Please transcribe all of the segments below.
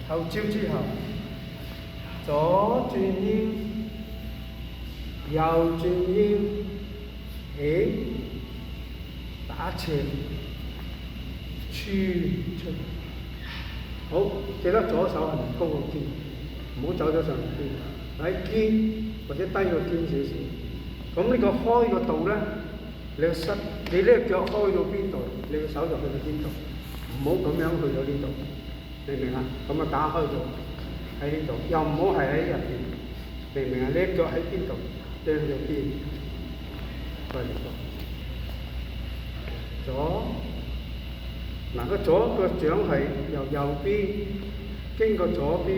後招之後，左轉腰，右轉腰，起，打斜，出。好，記得左手係咪高個肩？唔好走咗上肩，喺肩或者低個肩少少。咁呢個開個度咧，你個膝，你呢個腳開到邊度，你個手就去到邊度，唔好咁樣去到呢度，明唔明啊？咁啊打開咗喺呢度，又唔好係喺入邊，明唔明啊？呢一腳喺邊度，你去到邊？過嚟左，嗱個左個掌係由右邊經過左邊，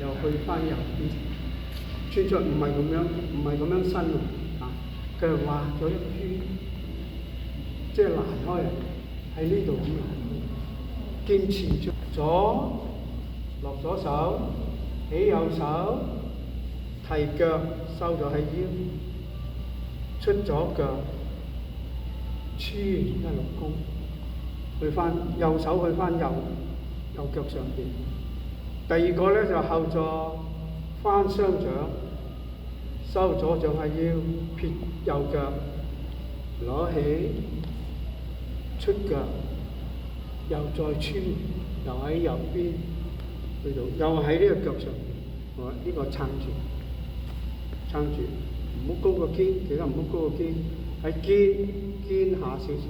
又去翻右邊，穿出唔係咁樣，唔係咁樣伸喎，啊，佢係畫咗一圈，即係攔開喺呢度咁攔開，堅持住左落左手，起右手，提腳收咗喺腰，出左腳，穿一六弓，去翻右手去翻右腳上邊。第二個咧就後座翻雙掌，收左掌喺腰，撇右腳，攞起出腳，又再穿，又喺右邊去到，又喺呢個腳上邊，好，呢個撐住，唔好高個肩，記得唔好高個肩，喺肩下少少。